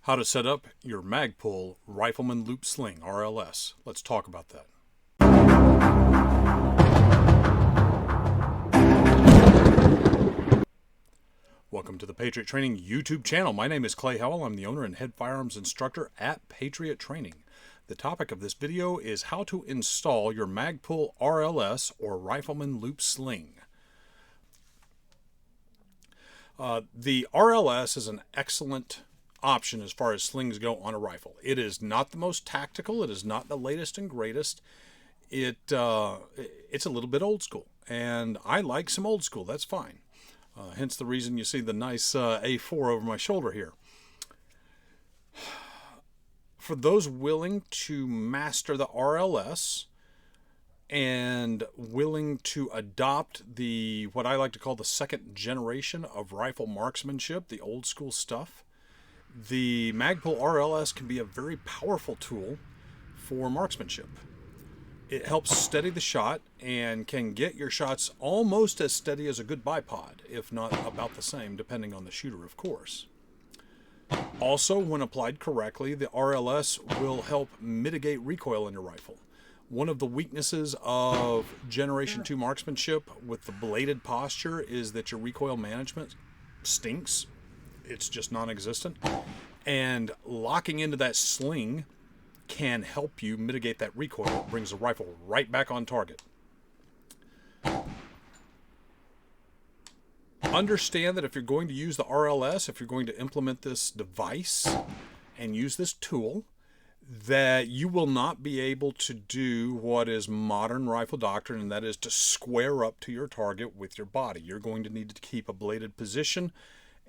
How to set up your Magpul Rifleman Loop Sling RLS. Let's talk about that. Welcome to the Patriot Training YouTube channel. My name is Clay Howell. I'm the owner and head firearms instructor at Patriot Training. The topic of this video is how to install your Magpul RLS or Rifleman Loop Sling. The RLS is an excellent option as far as slings go on a rifle. It is not the most tactical. It is not the latest and greatest. It's a little bit old school, and I like some old school. That's fine. Hence the reason you see the nice A4 over my shoulder here. For those willing to master the RLS and willing to adopt what I like to call the second generation of rifle marksmanship, the old school stuff, the Magpul RLS can be a very powerful tool for marksmanship. It helps steady the shot and can get your shots almost as steady as a good bipod, if not about the same, depending on the shooter, of course. Also, when applied correctly, the RLS will help mitigate recoil in your rifle. One of the weaknesses of Generation 2 marksmanship with the bladed posture is that your recoil management stinks. It's just non-existent. And locking into that sling can help you mitigate that recoil. It brings the rifle right back on target. Understand that if you're going to use the RLS, if you're going to implement this device and use this tool, that you will not be able to do what is modern rifle doctrine, and that is to square up to your target with your body. You're going to need to keep a bladed position,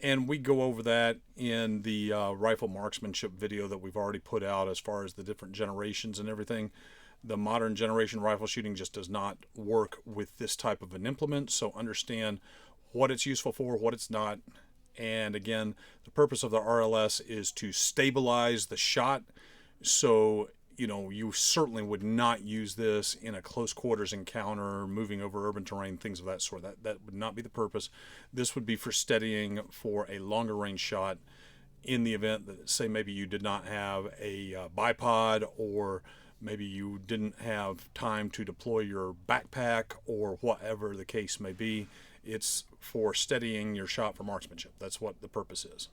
and we go over that in the rifle marksmanship video that we've already put out as far as the different generations and everything. The modern generation rifle shooting just does not work with this type of an implement, so understand what it's useful for, what it's not. And again, the purpose of the RLS is to stabilize the shot. So, you certainly would not use this in a close quarters encounter, moving over urban terrain, things of that sort. That would not be the purpose. This would be for steadying for a longer range shot in the event that, say, maybe you did not have a bipod, or maybe you didn't have time to deploy your backpack, or whatever the case may be. It's for steadying your shot for marksmanship. That's what the purpose is.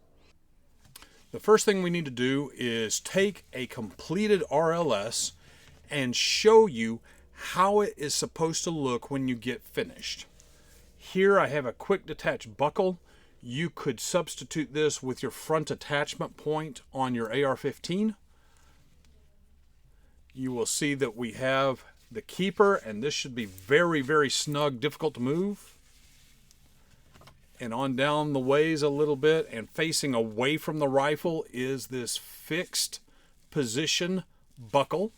The first thing we need to do is take a completed RLS and show you how it is supposed to look when you get finished. Here I have a quick detach buckle. You could substitute this with your front attachment point on your AR-15. You will see that we have the keeper, and this should be very, very snug, difficult to move. And on down the ways a little bit and facing away from the rifle is this fixed position buckle.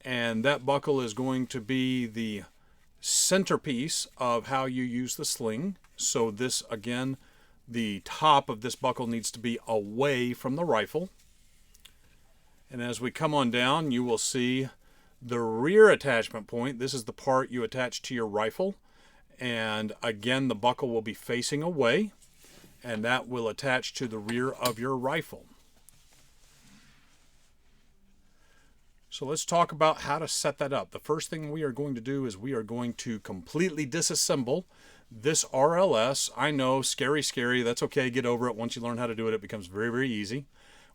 And that buckle is going to be the centerpiece of how you use the sling. So this, again, the top of this buckle needs to be away from the rifle. And as we come on down, you will see the rear attachment point. This is the part you attach to your rifle. And again, the buckle will be facing away, and that will attach to the rear of your rifle. So let's talk about how to set that up. The first thing we are going to do is we are going to completely disassemble this RLS. I know, scary, that's okay, get over it. Once you learn how to do it, it becomes very, very easy.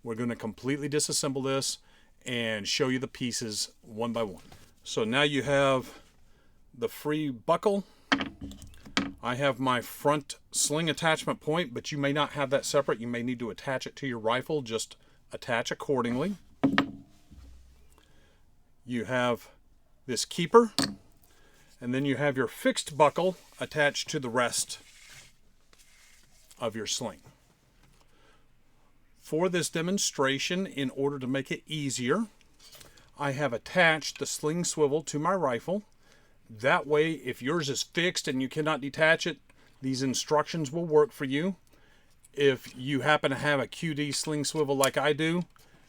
We're going to completely disassemble this and show you the pieces one by one. So now you have the free buckle. I have my front sling attachment point, but you may not have that separate. You may need to attach it to your rifle. Just attach accordingly. You have this keeper, and then you have your fixed buckle attached to the rest of your sling. For this demonstration, in order to make it easier, I have attached the sling swivel to my rifle. That way, if yours is fixed and you cannot detach it, these instructions will work for you. If you happen to have a QD sling swivel like I do,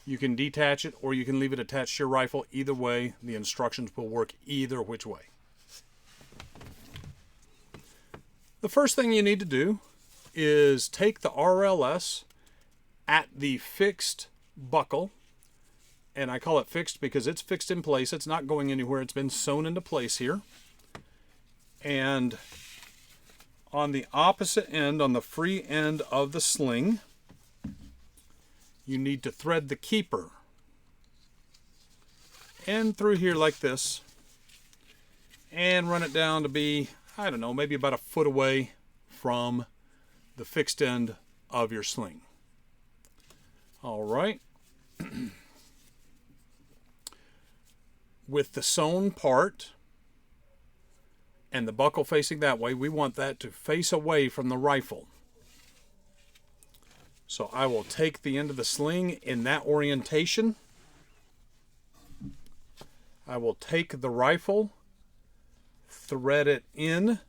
you can detach it or you can leave it attached to your rifle. Either way, the instructions will work either which way. The first thing you need to do is take the RLS at the fixed buckle, and I call it fixed because it's fixed in place. It's not going anywhere. It's been sewn into place here. And on the opposite end, on the free end of the sling, you need to thread the keeper in through here like this and run it down to be, I don't know, maybe about a foot away from the fixed end of your sling. All right. With the sewn part and the buckle facing that way, we want that to face away from the rifle. So I will take the end of the sling in that orientation. I will take the rifle, thread it in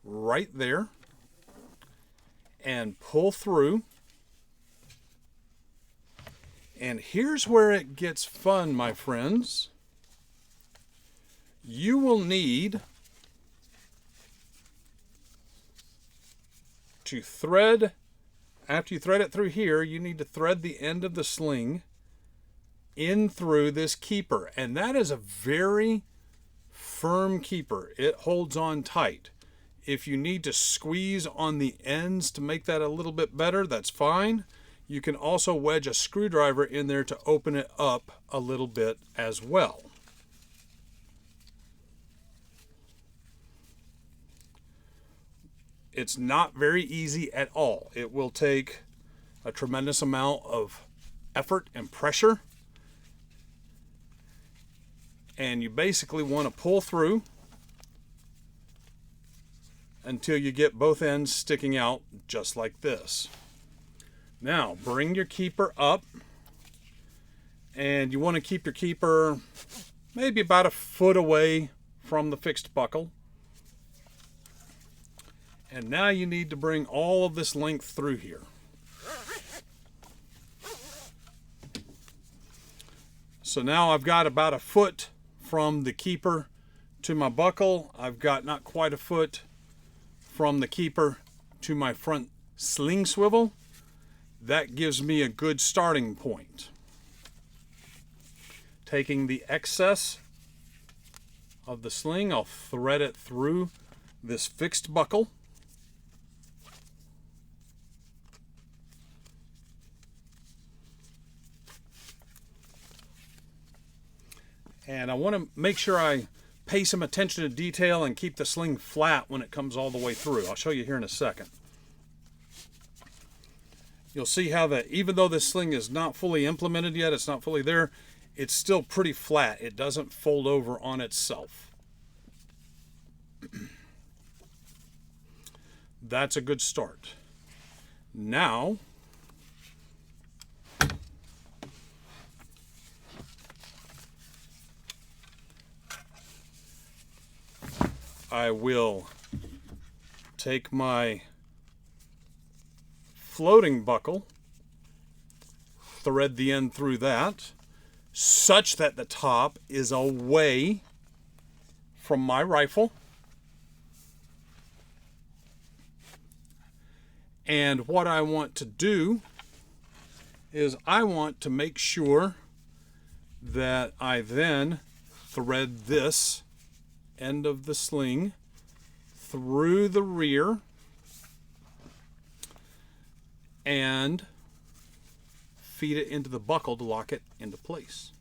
right there, and pull through. And here's where it gets fun, my friends. You will need to thread, after you thread it through here, you need to thread the end of the sling in through this keeper. And that is a very firm keeper. It holds on tight. If you need to squeeze on the ends to make that a little bit better, that's fine. You can also wedge a screwdriver in there to open it up a little bit as well. It's not very easy at all. It will take a tremendous amount of effort and pressure. And you basically want to pull through until you get both ends sticking out just like this. Now, bring your keeper up. And you want to keep your keeper maybe about a foot away from the fixed buckle. And now you need to bring all of this length through here. So now I've got about a foot from the keeper to my buckle. I've got not quite a foot from the keeper to my front sling swivel. That gives me a good starting point. Taking the excess of the sling, I'll thread it through this fixed buckle. And I want to make sure I pay some attention to detail and keep the sling flat when it comes all the way through. I'll show you here in a second. You'll see how that, even though this sling is not fully implemented yet, it's not fully there, it's still pretty flat. It doesn't fold over on itself. That's a good start. Now, I will take my floating buckle, thread the end through that, such that the top is away from my rifle. And what I want to do is I want to make sure that I then thread this end of the sling through the rear and feed it into the buckle to lock it into place.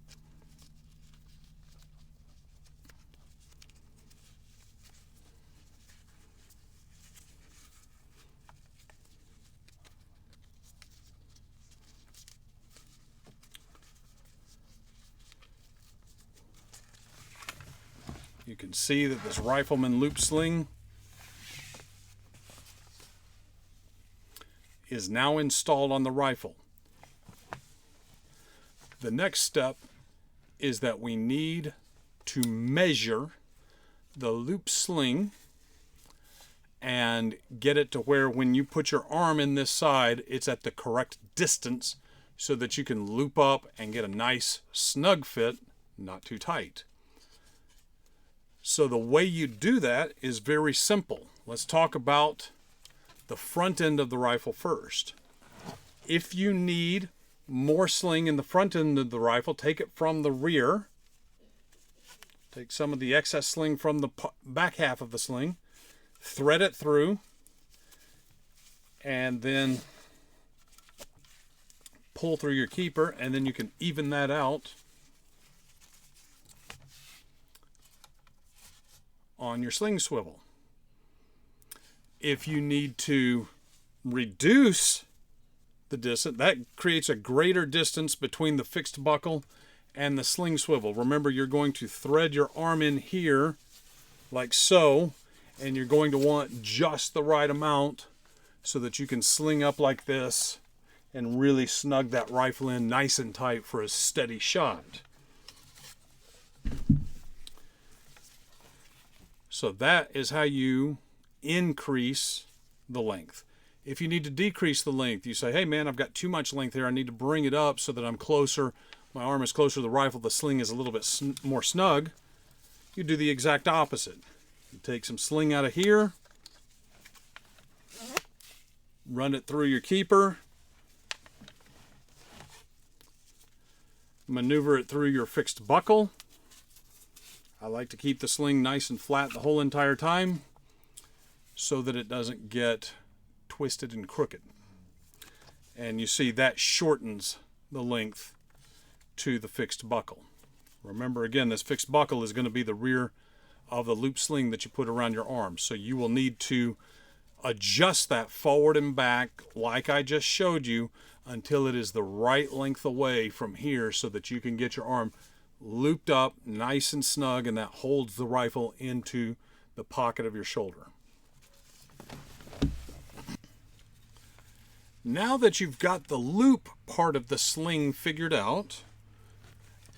You can see that this rifleman loop sling is now installed on the rifle. The next step is that we need to measure the loop sling and get it to where when you put your arm in this side, it's at the correct distance so that you can loop up and get a nice snug fit, not too tight. So the way you do that is very simple. Let's talk about the front end of the rifle first. If you need more sling in the front end of the rifle, take it from the rear. Take some of the excess sling from the back half of the sling, thread it through, and then pull through your keeper, and then you can even that out on your sling swivel. If you need to reduce the distance, that creates a greater distance between the fixed buckle and the sling swivel. Remember, you're going to thread your arm in here like so, and you're going to want just the right amount so that you can sling up like this and really snug that rifle in nice and tight for a steady shot. So that is how you increase the length. If you need to decrease the length, you say, hey man, I've got too much length here. I need to bring it up so that I'm closer. My arm is closer to the rifle. The sling is a little bit more snug. You do the exact opposite. You take some sling out of here, run it through your keeper, maneuver it through your fixed buckle. I like to keep the sling nice and flat the whole entire time so that it doesn't get twisted and crooked. And you see that shortens the length to the fixed buckle. Remember again, this fixed buckle is going to be the rear of the loop sling that you put around your arm. So you will need to adjust that forward and back like I just showed you until it is the right length away from here so that you can get your arm looped up nice and snug, and that holds the rifle into the pocket of your shoulder. Now that you've got the loop part of the sling figured out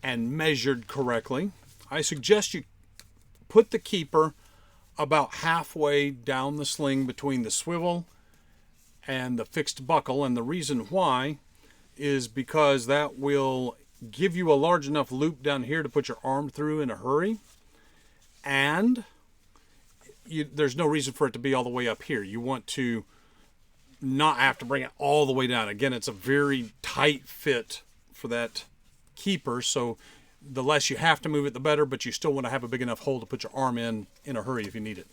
and measured correctly, I suggest you put the keeper about halfway down the sling between the swivel and the fixed buckle. And the reason why is because that will give you a large enough loop down here to put your arm through in a hurry. And there's no reason for it to be all the way up here. You want to not have to bring it all the way down. Again, it's a very tight fit for that keeper, so the less you have to move it, the better, but you still want to have a big enough hole to put your arm in a hurry if you need it.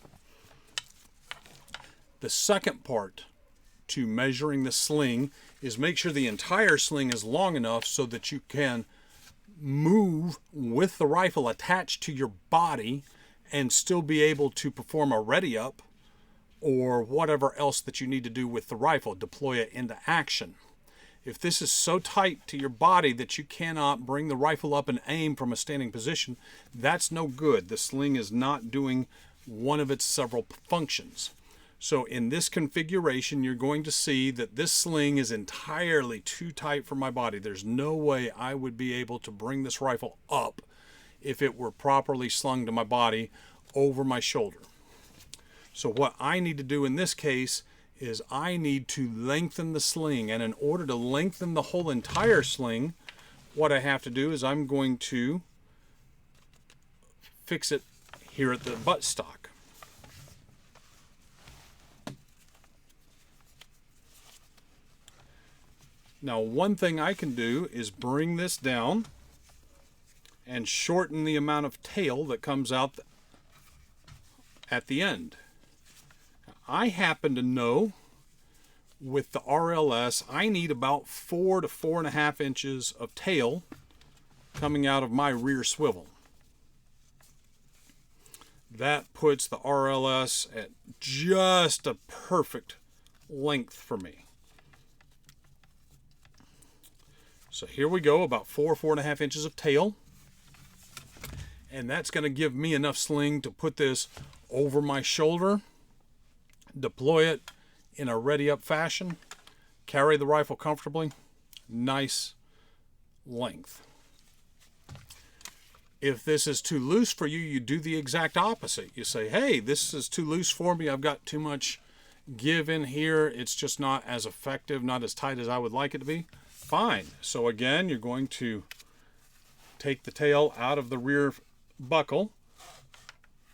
The second part to measuring the sling is make sure the entire sling is long enough so that you can move with the rifle attached to your body and still be able to perform a ready up or whatever else that you need to do with the rifle, deploy it into action. If this is so tight to your body that you cannot bring the rifle up and aim from a standing position, that's no good. The sling is not doing one of its several functions. So in this configuration, you're going to see that this sling is entirely too tight for my body. There's no way I would be able to bring this rifle up if it were properly slung to my body over my shoulder. So what I need to do in this case is I need to lengthen the sling. And in order to lengthen the whole entire sling, what I have to do is I'm going to fix it here at the buttstock. Now, one thing I can do is bring this down and shorten the amount of tail that comes out at the end. I happen to know with the RLS, I need about 4 to 4.5 inches of tail coming out of my rear swivel. That puts the RLS at just a perfect length for me. So here we go, about 4.5 inches of tail. And that's going to give me enough sling to put this over my shoulder, deploy it in a ready-up fashion, carry the rifle comfortably, nice length. If this is too loose for you, you do the exact opposite. You say, hey, this is too loose for me. I've got too much give in here. It's just not as effective, not as tight as I would like it to be. Fine. So again, you're going to take the tail out of the rear buckle,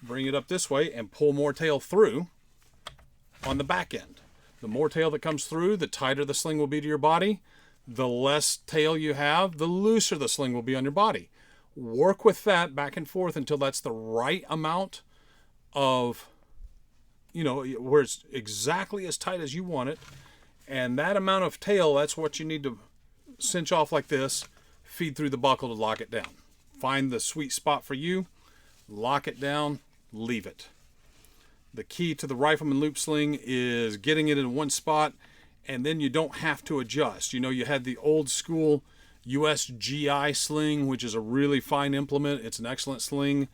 bring it up this way, and pull more tail through on the back end. The more tail that comes through, the tighter the sling will be to your body. The less tail you have, the looser the sling will be on your body. Work with that back and forth until that's the right amount of, where it's exactly as tight as you want it. And that amount of tail, that's what you need to cinch off like this, feed through the buckle to lock it down. Find the sweet spot for you, lock it down, leave it. The key to the Rifleman loop sling is getting it in one spot, and then you don't have to adjust. You had the old school USGI sling, which is a really fine implement. It's an excellent sling.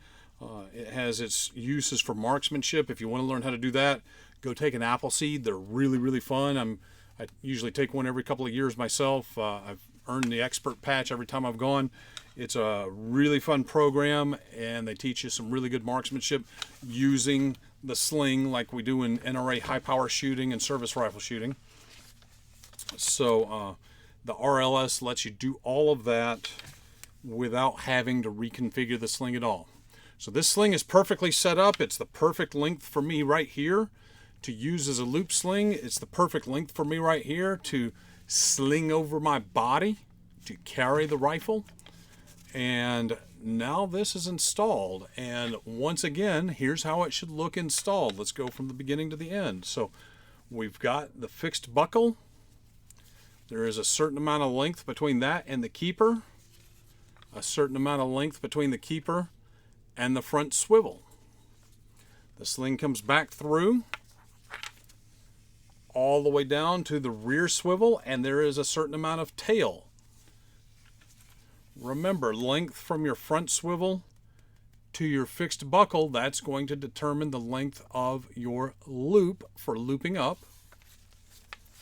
It has its uses for marksmanship. If you want to learn how to do that, go take an Appleseed. They're really, really fun. I usually take one every couple of years myself. I've earned the expert patch every time I've gone. It's a really fun program, and they teach you some really good marksmanship using the sling like we do in NRA high power shooting and service rifle shooting. So the RLS lets you do all of that without having to reconfigure the sling at all. So this sling is perfectly set up. It's the perfect length for me right here to use as a loop sling. It's the perfect length for me right here to sling over my body to carry the rifle. And now this is installed, and once again, here's how it should look installed. Let's go from the beginning to the end. So we've got the fixed buckle. There is a certain amount of length between that and the keeper, a certain amount of length between the keeper and the front swivel. The sling comes back through all the way down to the rear swivel, and there is a certain amount of tail. Remember, length from your front swivel to your fixed buckle, that's going to determine the length of your loop for looping up.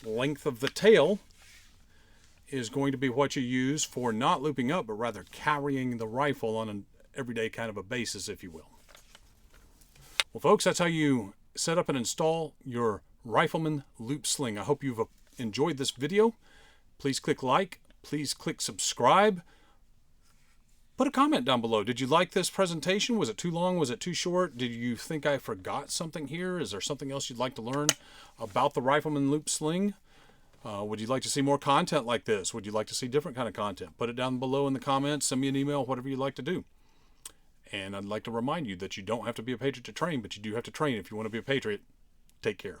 Length of the tail is going to be what you use for not looping up, but rather carrying the rifle on an everyday kind of a basis, if you will. Well, folks, that's how you set up and install your Rifleman loop sling. I hope you've enjoyed this video. Please click like. Please click subscribe. Put a comment down below. Did you like this presentation? Was it too long? Was it too short? Did you think I forgot something here? Is there something else you'd like to learn about the Rifleman loop sling? Would you like to see more content like this? Would you like to see different kind of content? Put it down below in the comments. Send me an email, whatever you'd like to do. And I'd like to remind you that you don't have to be a patriot to train, but you do have to train if you want to be a patriot. Take care.